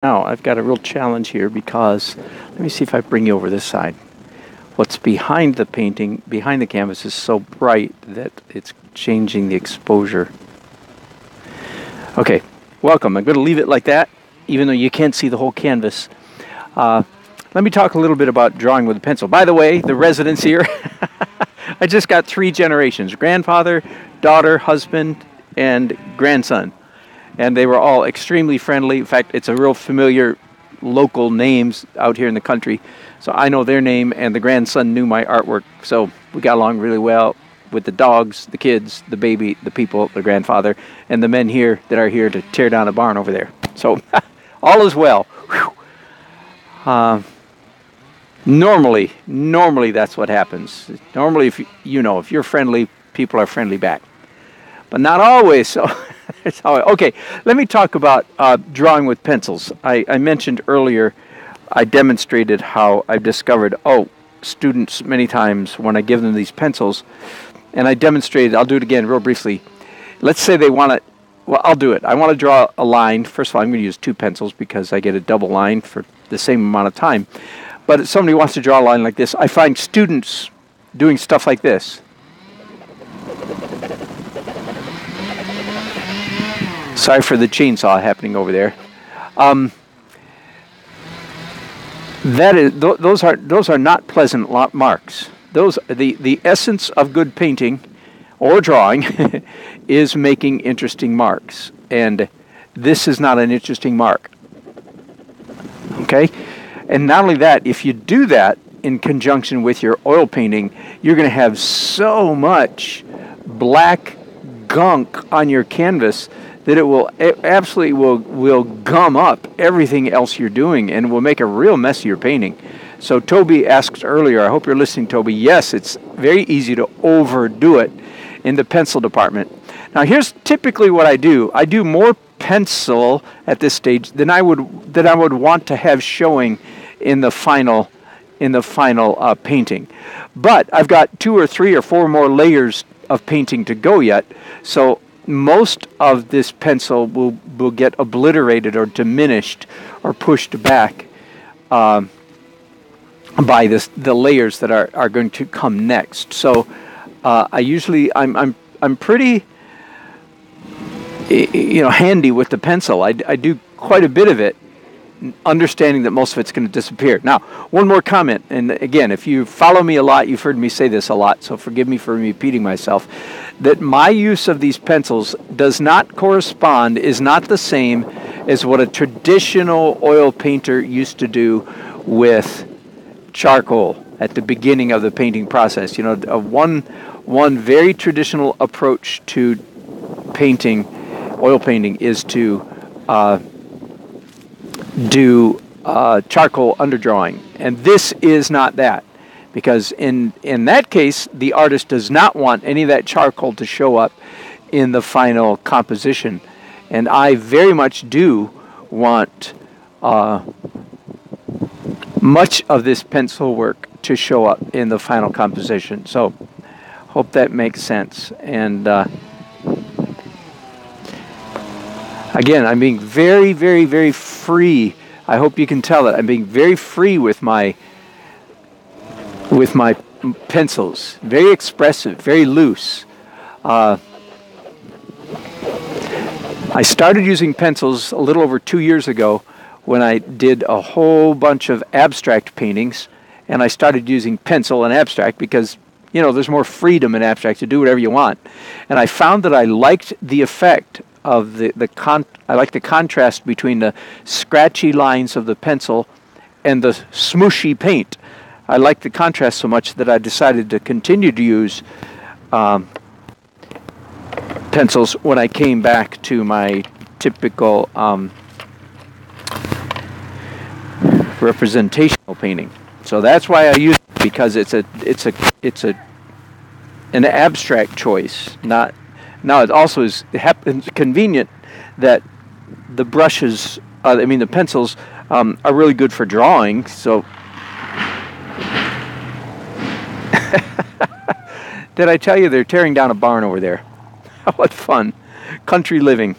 Now, I've got a real challenge here because, let me see if I bring you over this side. What's behind the painting, behind the canvas, is so bright that it's changing the exposure. Okay, welcome. I'm going to leave it like that, even though you can't see the whole canvas. Let me talk a little bit about drawing with a pencil. By the way, the residents here, I just got 3 generations: grandfather, daughter, husband, and grandson. And they were all extremely friendly. In fact, it's a real familiar local names out here in the country. So I know their name, and the grandson knew my artwork. So we got along really well with the dogs, the kids, the baby, the people, the grandfather, and the men here that are here to tear down a barn over there. So all is well. Normally that's what happens. Normally, if you're friendly, people are friendly back. But not always. So okay, let me talk about drawing with pencils. I mentioned earlier, I demonstrated how I've discovered, students many times when I give them these pencils, and I demonstrated, I'll do it again real briefly. Let's say they want to, well, I'll do it. I want to draw a line. First of all, I'm going to use 2 pencils because I get a double line for the same amount of time. But if somebody wants to draw a line like this, I find students doing stuff like this. Sorry for the chainsaw happening over there. Those are not pleasant marks. The essence of good painting or drawing is making interesting marks, and this is not an interesting mark. Okay, and not only that, if you do that in conjunction with your oil painting, you're going to have so much black gunk on your canvas that it absolutely will gum up everything else you're doing and will make a real mess of your painting. So Toby asked earlier, I hope you're listening, Toby. Yes, it's very easy to overdo it in the pencil department. Now here's typically what I do. I do more pencil at this stage than I would want to have showing in the final painting. But I've got 2 or 3 or 4 more layers of painting to go yet. So most of this pencil will get obliterated or diminished or pushed back by the layers that are going to come next. So I'm pretty handy with the pencil. I do quite a bit of it, understanding that most of it's going to disappear. Now, one more comment, and again, if you follow me a lot, you've heard me say this a lot, so forgive me for repeating myself, that my use of these pencils is not the same as what a traditional oil painter used to do with charcoal at the beginning of the painting process. One very traditional approach to painting, oil painting, is to do charcoal underdrawing, and this is not that, because in that case the artist does not want any of that charcoal to show up in the final composition, and I very much do want much of this pencil work to show up in the final composition. So hope that makes sense. And again, I'm being very, very, very free. I hope you can tell that I'm being very free with my pencils. Very expressive, very loose. I started using pencils a little over 2 years ago when I did a whole bunch of abstract paintings, and I started using pencil and abstract because there's more freedom in abstract to do whatever you want. And I found that I liked the effect of I like the contrast between the scratchy lines of the pencil and the smooshy paint. I like the contrast so much that I decided to continue to use pencils when I came back to my typical representational painting. So that's why I use it, because it's an abstract choice. Now it also is convenient that the brushes, the pencils, are really good for drawing. So did I tell you they're tearing down a barn over there? What fun. Country living.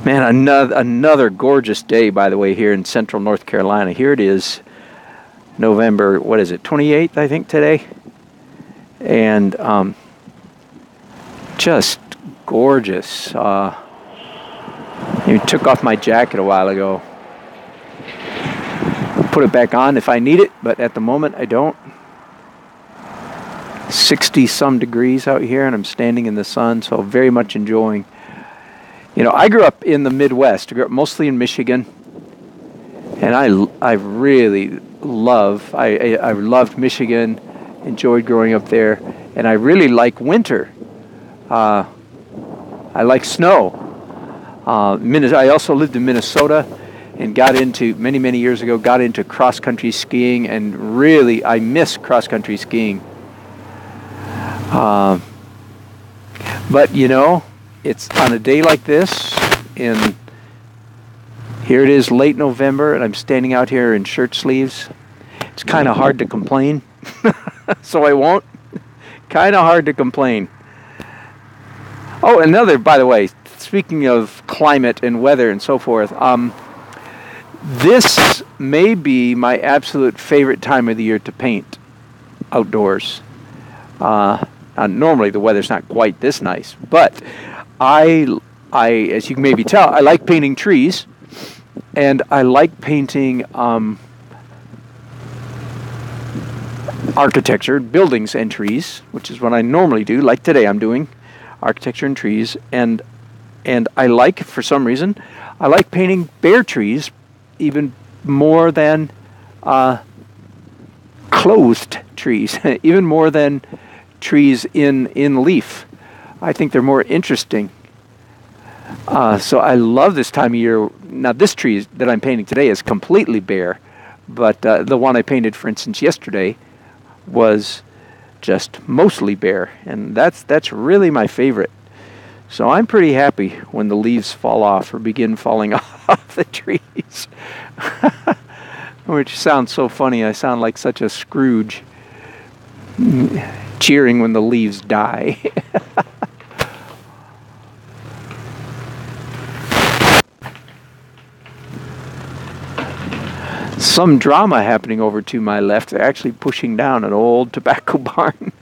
Man, another gorgeous day, by the way, here in central North Carolina. Here it is, November, what is it, 28th, I think, today? And just gorgeous. I took off my jacket a while ago. Put it back on if I need it, but at the moment I don't. 60-some degrees out here, and I'm standing in the sun, so very much enjoying. You know, I grew up in the Midwest. I grew up mostly in Michigan, and I really I loved Michigan, enjoyed growing up there, and I really like winter. I like snow. I also lived in Minnesota and got into, many years ago, got into cross-country skiing, and really, I miss cross-country skiing. But, you know, it's on a day like this, and here it is late November, and I'm standing out here in shirt sleeves. It's kind of hard to complain, so I won't. Kind of hard to complain. Oh, by the way, speaking of climate and weather and so forth, this may be my absolute favorite time of the year to paint outdoors. Normally the weather's not quite this nice, but I, as you can maybe tell, I like painting trees, and I like painting architecture, buildings and trees, which is what I normally do. Like today, I'm doing architecture and trees, and I like, for some reason, I like painting bare trees even more than clothed trees, even more than trees in leaf. I think they're more interesting. So I love this time of year. Now, this tree that I'm painting today is completely bare, but the one I painted, for instance, yesterday was just mostly bare, and that's really my favorite. So I'm pretty happy when the leaves fall off or begin falling off the trees. Which sounds so funny. I sound like such a Scrooge cheering when the leaves die. Some drama happening over to my left. They're actually pushing down an old tobacco barn.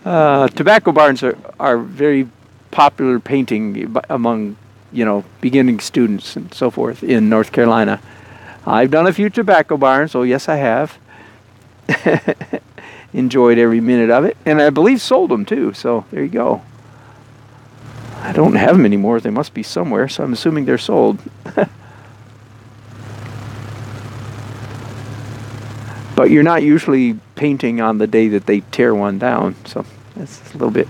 Tobacco barns are very popular painting among, beginning students and so forth in North Carolina. I've done a few tobacco barns. Oh, yes, I have. Enjoyed every minute of it. And I believe sold them, too. So there you go. I don't have them anymore. They must be somewhere, so I'm assuming they're sold. But you're not usually painting on the day that they tear one down, so that's a little bit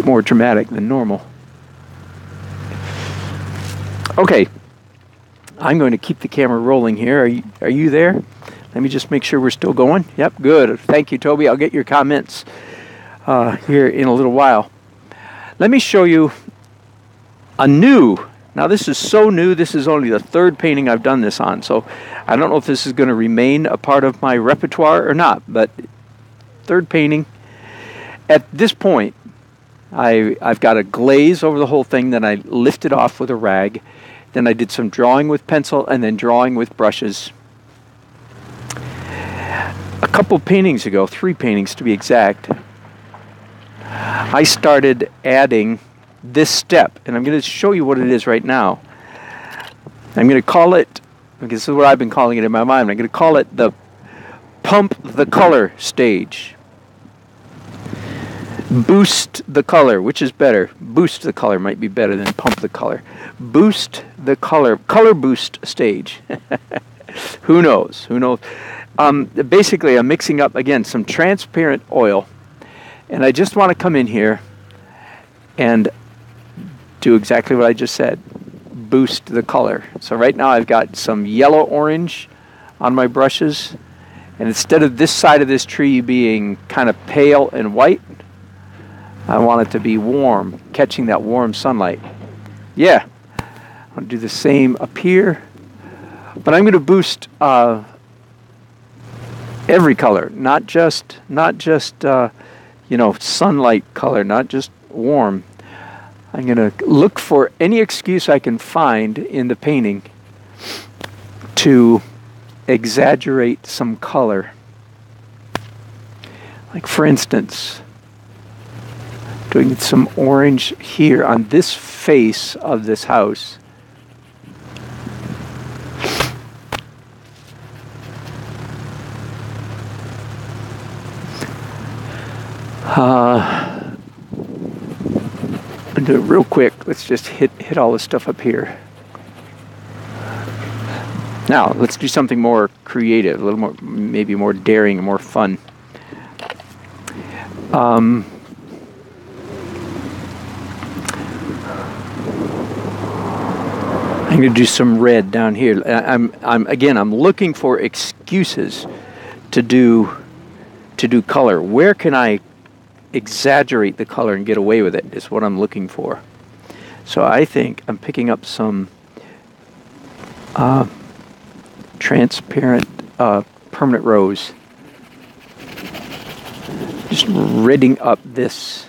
more dramatic than normal. Okay, I'm going to keep the camera rolling here. Are you there? Let me just make sure we're still going. Yep, good. Thank you, Toby. I'll get your comments here in a little while. Let me show you a new. Now, this is so new, this is only the third painting I've done this on, so I don't know if this is going to remain a part of my repertoire or not, but third painting. At this point, I've got a glaze over the whole thing, then I lifted off with a rag, then I did some drawing with pencil, and then drawing with brushes. A couple paintings ago, 3 paintings to be exact, I started adding this step, and I'm going to show you what it is right now. I'm going to call it, because this is what I've been calling it in my mind, I'm going to call it the pump the color stage. Boost the color, which is better? Boost the color might be better than pump the color. Boost the color boost stage. Who knows? Basically, I'm mixing up, again, some transparent oil, and I just want to come in here and do exactly what I just said. Boost the color. So right now I've got some yellow-orange on my brushes, and instead of this side of this tree being kind of pale and white, I want it to be warm, catching that warm sunlight. Yeah, I'll do the same up here, but I'm going to boost every color, not just sunlight color, not just warm. I'm going to look for any excuse I can find in the painting to exaggerate some color. Like for instance, doing some orange here on this face of this house. I'll do it real quick. Let's just hit all this stuff up here. Now, let's do something more creative, a little more, maybe more daring and more fun. I'm going to do some red down here. I'm looking for excuses to do color. Where can I exaggerate the color and get away with it is what I'm looking for. So I think I'm picking up some transparent permanent rose. Just redding up this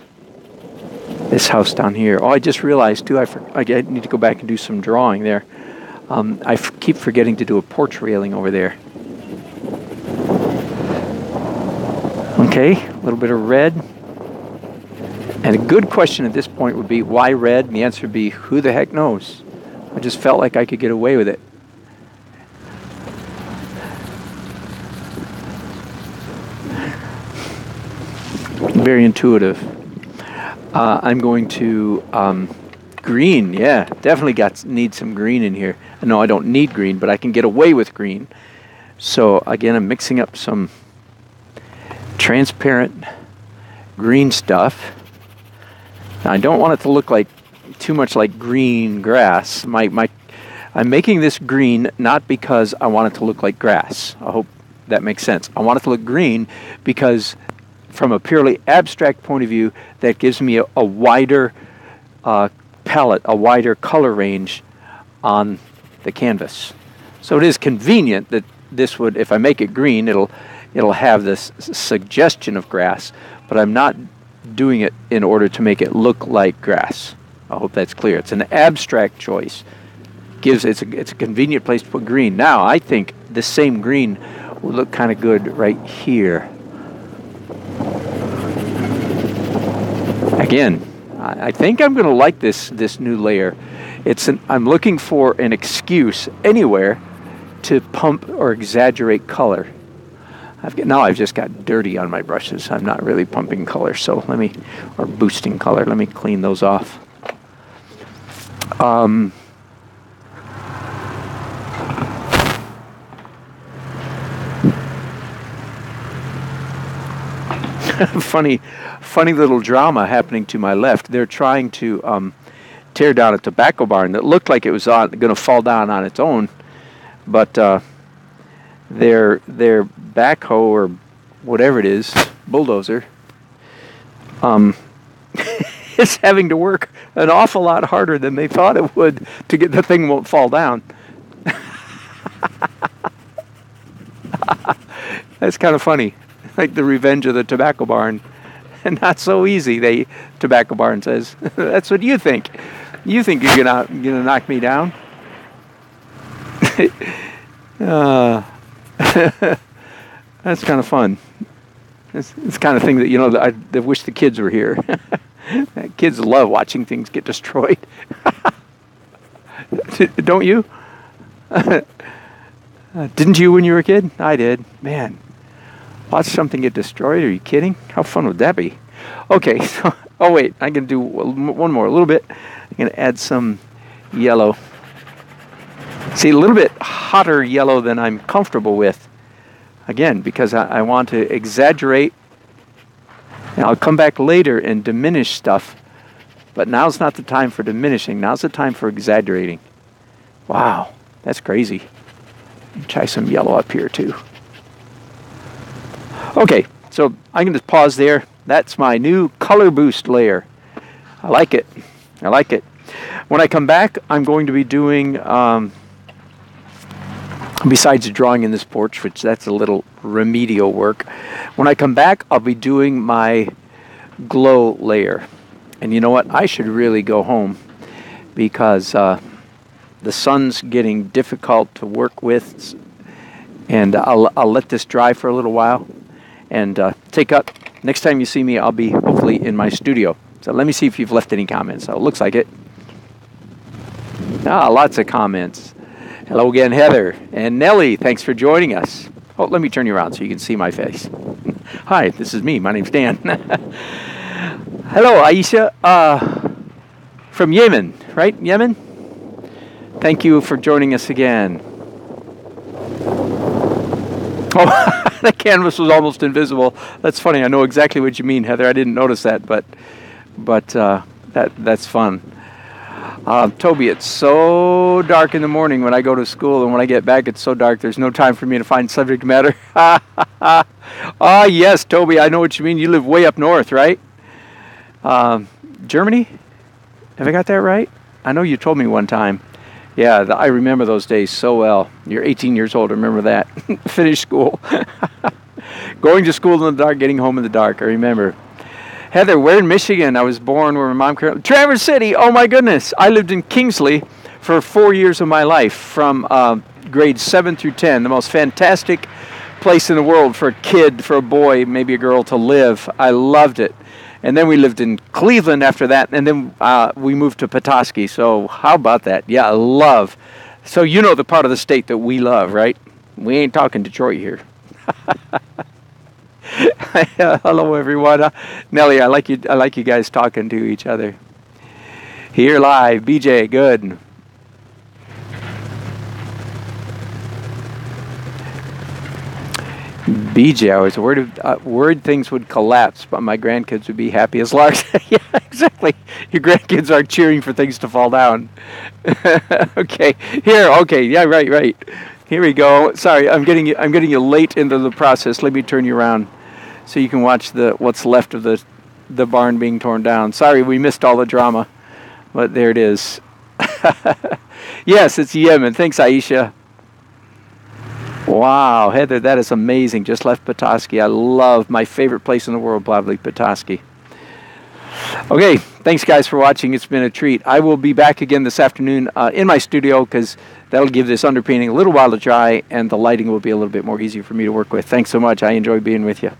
house down here. Oh, I just realized too, I need to go back and do some drawing there. I keep forgetting to do a porch railing over there. Okay, a little bit of red. And a good question at this point would be, why red? And the answer would be, who the heck knows? I just felt like I could get away with it. Very intuitive. I'm going to green. Yeah, definitely need some green in here. No, I don't need green, but I can get away with green. So again, I'm mixing up some transparent green stuff. Now, I don't want it to look like too much like green grass. I'm making this green not because I want it to look like grass. I hope that makes sense. I want it to look green because from a purely abstract point of view, that gives me a wider palette, a wider color range on the canvas. So it is convenient that this would, if I make it green, it'll have this suggestion of grass, but I'm not doing it in order to make it look like grass. I hope that's clear. It's an abstract choice. It's a convenient place to put green. Now, I think the same green will look kind of good right here. Again, I think I'm going to like this new layer. I'm looking for an excuse anywhere to pump or exaggerate color. I've just got dirty on my brushes. I'm not really pumping color, so or boosting color. Let me clean those off. Funny little drama happening to my left. They're trying to tear down a tobacco barn that looked like it was going to fall down on its own, but their backhoe or whatever it is, bulldozer, is having to work an awful lot harder than they thought it would to get the thing won't fall down. That's kind of funny. Like the Revenge of the Tobacco Barn. And not so easy, Tobacco Barn says. That's what you think. You think you're gonna knock me down? That's kind of fun. It's the kind of thing that, I wish the kids were here. Kids love watching things get destroyed. Don't you? Didn't you when you were a kid? I did. Man, watch something get destroyed. Are you kidding? How fun would that be? Okay, so, oh wait, I'm going to do one more, a little bit. I'm going to add some yellow. See, a little bit hotter yellow than I'm comfortable with. Again, because I want to exaggerate. And I'll come back later and diminish stuff. But now's not the time for diminishing. Now's the time for exaggerating. Wow, that's crazy. Try some yellow up here too. Okay, so I'm going to pause there. That's my new color boost layer. I like it. I like it. When I come back, I'm going to be doing, besides drawing in this porch, which that's a little remedial work. When I come back, I'll be doing my glow layer. And you know what? I should really go home because the sun's getting difficult to work with, and I'll let this dry for a little while and take up. Next time you see me, I'll be hopefully in my studio. So let me see if you've left any comments. So it looks like it. Lots of comments. Hello again, Heather. And Nellie, thanks for joining us. Oh, let me turn you around so you can see my face. Hi, this is me. My name's Dan. Hello, Aisha. From Yemen, right? Yemen? Thank you for joining us again. Oh, the canvas was almost invisible. That's funny. I know exactly what you mean, Heather. I didn't notice that, but that's fun. Toby, it's so dark in the morning when I go to school, and when I get back, it's so dark. There's no time for me to find subject matter. Yes, Toby, I know what you mean. You live way up north, right? Germany? Have I got that right? I know you told me one time. Yeah, I remember those days so well. You're 18 years old. I remember that. Finished school. Going to school in the dark, getting home in the dark. I remember. Heather, where in Michigan? I was born where my mom... Traverse City! Oh, my goodness. I lived in Kingsley for 4 years of my life, from grades 7 through 10. The most fantastic place in the world for a kid, for a boy, maybe a girl, to live. I loved it. And then we lived in Cleveland after that, and then we moved to Petoskey. So how about that? Yeah, I love. So you know the part of the state that we love, right? We ain't talking Detroit here. Hello, everyone. Nellie, I like you guys talking to each other. Here live, BJ, good. BJ, I was worried things would collapse, but my grandkids would be happy as larks. Yeah, exactly. Your grandkids are cheering for things to fall down. Okay, here. Okay, yeah, right. Here we go. Sorry, I'm getting you late into the process. Let me turn you around so you can watch what's left of the barn being torn down. Sorry, we missed all the drama, but there it is. Yes, it's Yemen. Thanks, Aisha. Wow, Heather, that is amazing. Just left Petoskey. I love my favorite place in the world, probably Petoskey. Okay, thanks guys for watching. It's been a treat. I will be back again this afternoon in my studio because that'll give this underpainting a little while to dry, and the lighting will be a little bit more easy for me to work with. Thanks so much. I enjoy being with you.